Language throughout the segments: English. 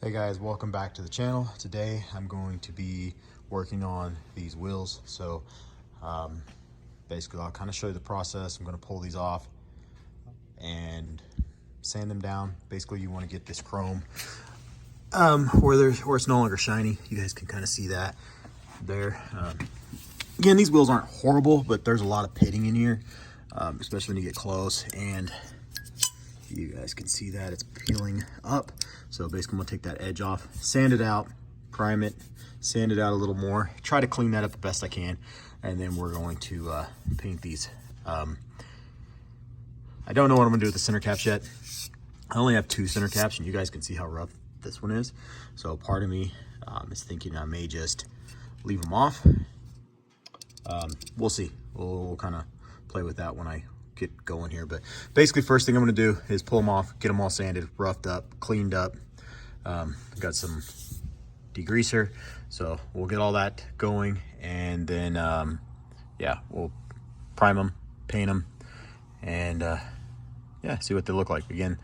Hey guys, welcome back to the channel. Today I'm going to be working on these wheels. So basically I'll kind of show you the process. I'm going to pull these off and sand them down. Basically you want to get this chrome where it's no longer shiny. You guys can kind of see that there. Again, these wheels aren't horrible, but there's a lot of pitting in here, especially when you get close, and you guys can see that it's peeling up. So basically I'm gonna take that edge off, sand it out, prime it, sand it out a little more, try to clean that up the best I can, and then we're going to paint these. I don't know what I'm gonna do with the center caps yet. I only have 2 center caps, and you guys can see how rough this one is. So part of me is thinking I may just leave them off. We'll see. We'll kind of play with that when I get going here, but basically first thing I'm going to do is pull them off, get them all sanded, roughed up, cleaned up. Got some degreaser, so we'll get all that going, and then yeah, we'll prime them, paint them, and yeah, see what they look like. Again,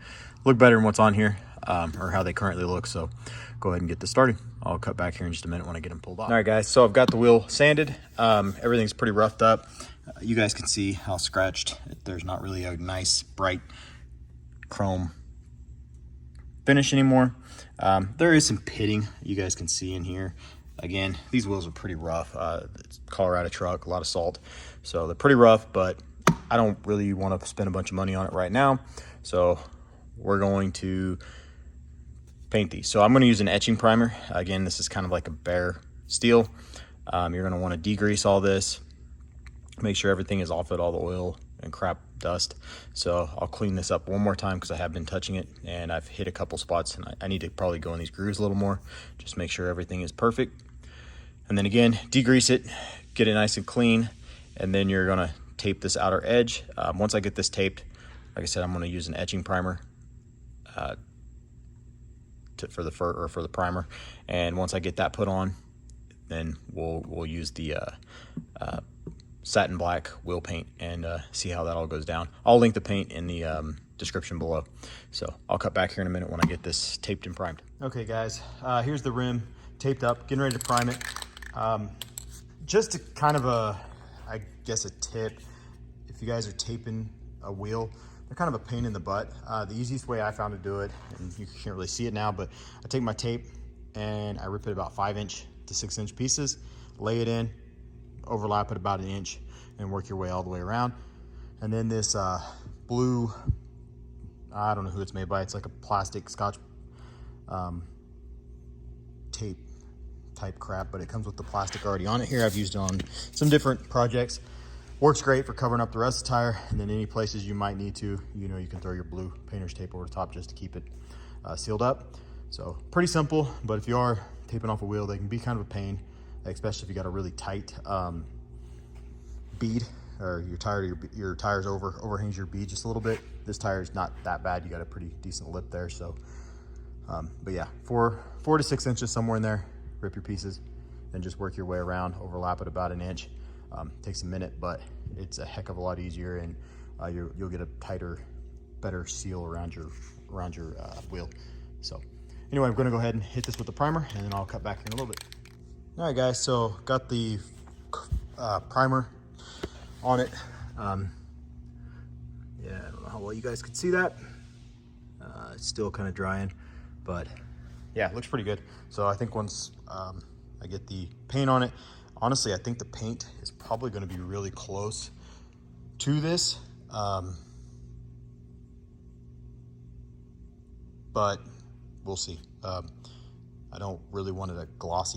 look better than what's on here, or how they currently look. So go ahead and get this started. I'll cut back here in just a minute when I get them pulled off. All right guys, so I've got the wheel sanded. Everything's pretty roughed up. You guys can see how scratched. There's not really a nice bright chrome finish anymore. There is some pitting you guys can see in here. Again, these wheels are pretty rough. It's Colorado truck, a lot of salt, so they're pretty rough, but I don't really want to spend a bunch of money on it right now. So we're going to paint these. So I'm going to use an etching primer. Again, this is kind of like a bare steel. You're going to want to degrease all this, make sure everything is off it, all the oil and crap dust. So I'll clean this up one more time because I have been touching it and I've hit a couple spots, and I need to probably go in these grooves a little more, just make sure everything is perfect. And then again, degrease it, get it nice and clean, and then you're going to tape this outer edge. Once I get this taped, like I said, I'm going to use an etching primer for the primer, and once I get that put on, then we'll use the satin black wheel paint and see how that all goes down. I'll link the paint in the description below. So I'll cut back here in a minute when I get this taped and primed. Okay guys, here's the rim taped up, getting ready to prime it. Just a kind of I guess a tip, if you guys are taping a wheel, they're kind of a pain in the butt. The easiest way I found to do it, and you can't really see it now, but I take my tape and I rip it about 5-inch to 6-inch pieces, lay it in, overlap it about 1 inch, and work your way all the way around. And then this blue, I don't know who it's made by, it's like a plastic Scotch tape type crap, but it comes with the plastic already on it here. I've used it on some different projects. Works great for covering up the rest of the tire, and then any places you might need to, you know, you can throw your blue painter's tape over the top just to keep it sealed up. So pretty simple, but if you are taping off a wheel, they can be kind of a pain, especially if you got a really tight bead, or your tires overhangs your bead just a little bit. This tire is not that bad. You got a pretty decent lip there. So but yeah, 4 to 6 inches, somewhere in there. Rip your pieces and just work your way around, overlap it about 1 inch. Takes a minute, but it's a heck of a lot easier, and you'll get a tighter, better seal around your wheel. So anyway, I'm gonna go ahead and hit this with the primer, and then I'll cut back in a little bit. All right guys, so got the primer on it. Yeah, I don't know how well you guys can see that. It's still kind of drying, but yeah, it looks pretty good. So I think once I get the paint on it, honestly, I think the paint is probably going to be really close to this, but we'll see. I don't really want it a gloss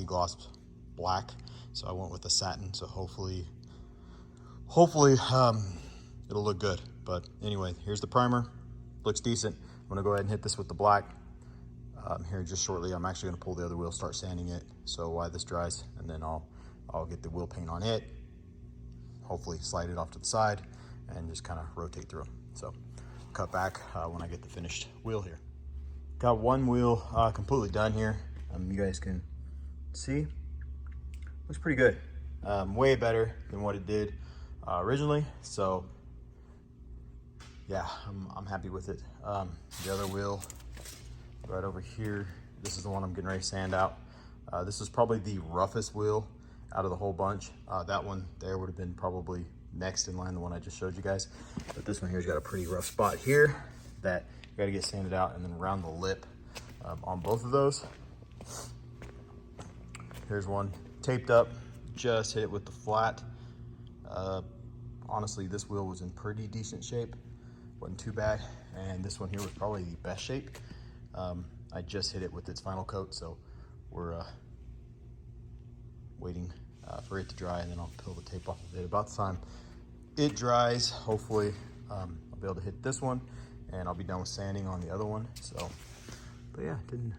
black, so I went with the satin. So hopefully it'll look good. But anyway, here's the primer. Looks decent. I'm gonna go ahead and hit this with the black here just shortly. I'm actually gonna pull the other wheel, start sanding it, so while this dries, and then I'll get the wheel paint on it, hopefully slide it off to the side, and just kind of rotate through them. So cut back when I get the finished wheel here. Got one wheel completely done here. You guys can see, looks pretty good. Way better than what it did originally. So yeah, I'm happy with it. The other wheel right over here This is the one I'm getting ready to sand out. This is probably the roughest wheel out of the whole bunch. That one there would have been probably next in line, the one I just showed you guys. But this one here's got a pretty rough spot here that you got to get sanded out, and then around the lip on both of those. Here's one taped up, just hit it with the flat. Honestly, this wheel was in pretty decent shape, wasn't too bad, and this one here was probably the best shape. I just hit it with its final coat, so we're waiting for it to dry, and then I'll peel the tape off of it. About the time it dries, hopefully I'll be able to hit this one, and I'll be done with sanding on the other one. So, but yeah, I think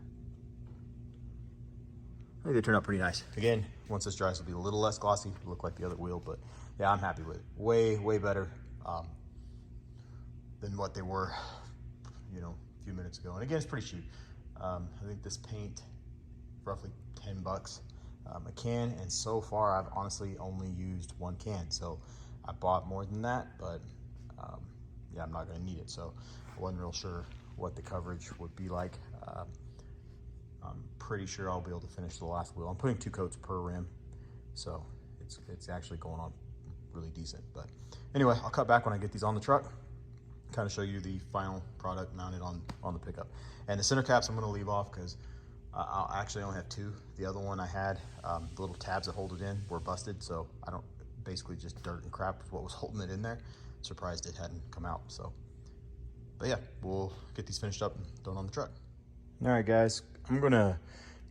they turned out pretty nice. Again, once this dries, it'll be a little less glossy, look like the other wheel, but yeah, I'm happy with it. Way better than what they were, you know, a few minutes ago. And again, it's pretty cheap. I think this paint, roughly 10 bucks a can, and so far I've honestly only used one can. So I bought more than that, but yeah, I'm not gonna need it. So I wasn't real sure what the coverage would be like. I'm pretty sure I'll be able to finish the last wheel. I'm putting 2 coats per rim, so it's actually going on really decent. But anyway, I'll cut back when I get these on the truck, kind of show you the final product mounted on the pickup. And the center caps I'm going to leave off because I'll actually only have 2. The other one I had, the little tabs that hold it in were busted, so I don't, basically just dirt and crap is what was holding it in there. Surprised it hadn't come out. So, but yeah, we'll get these finished up and thrown on the truck. All right, guys, I'm gonna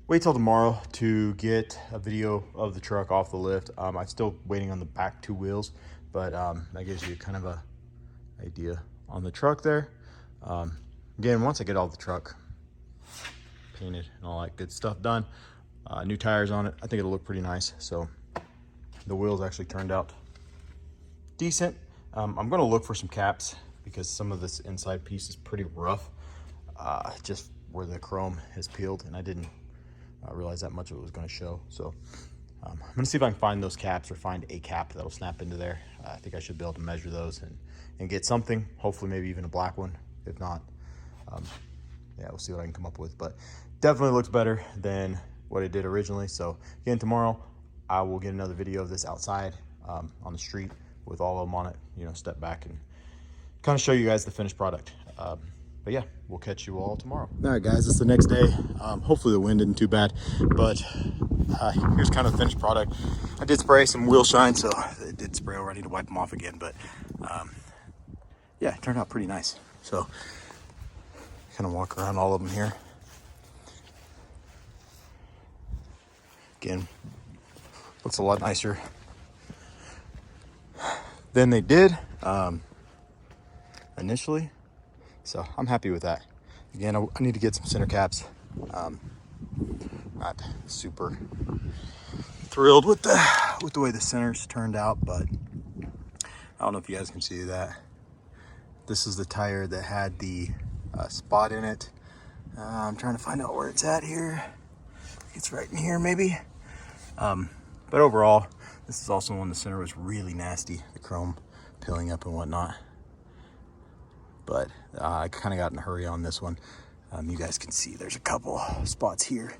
wait till tomorrow to get a video of the truck off the lift. I'm still waiting on the back 2 wheels, but that gives you kind of a idea on the truck there. Again, once I get all the truck painted and all that good stuff done, new tires on it, I think it'll look pretty nice. So the wheels actually turned out decent. I'm gonna look for some caps because some of this inside piece is pretty rough, just where the chrome has peeled, and I didn't realize that much of it was gonna show. So I'm gonna see if I can find those caps or find a cap that'll snap into there. I think I should be able to measure those and get something, hopefully maybe even a black one. If not, yeah, we'll see what I can come up with, but definitely looks better than what it did originally. So again, tomorrow I will get another video of this outside on the street with all of them on it, you know, step back and kind of show you guys the finished product. But yeah, we'll catch you all tomorrow. All right, guys, it's the next day. Hopefully the wind isn't too bad, but here's kind of the finished product. I did spray some wheel shine, so it did spray over. I need to wipe them off again, but yeah, it turned out pretty nice. So kind of walk around all of them here. Again, looks a lot nicer than they did initially. So I'm happy with that. Again, I need to get some center caps. Not super thrilled with the way the centers turned out, but I don't know if you guys can see that. This is the tire that had the spot in it. I'm trying to find out where it's at here. It's right in here maybe. But overall, this is also one the center was really nasty, the chrome peeling up and whatnot. But I kind of got in a hurry on this one. You guys can see there's a couple spots here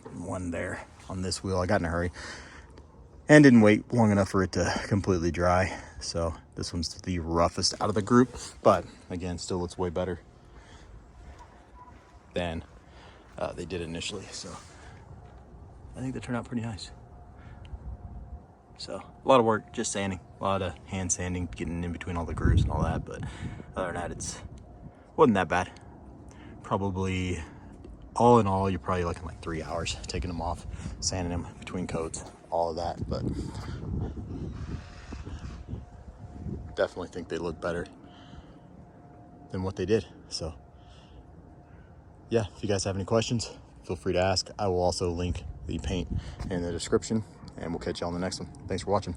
and one there on this wheel. I got in a hurry and didn't wait long enough for it to completely dry. So this one's the roughest out of the group, but again, still looks way better than they did initially. So I think they turned out pretty nice. So a lot of work, just sanding, a lot of hand sanding, getting in between all the grooves and all that. But other than that, wasn't that bad. Probably all in all, you're probably looking like 3 hours taking them off, sanding them between coats, all of that. But definitely think they look better than what they did. So yeah, if you guys have any questions, feel free to ask. I will also link the paint in the description, and we'll catch you on the next one. Thanks for watching.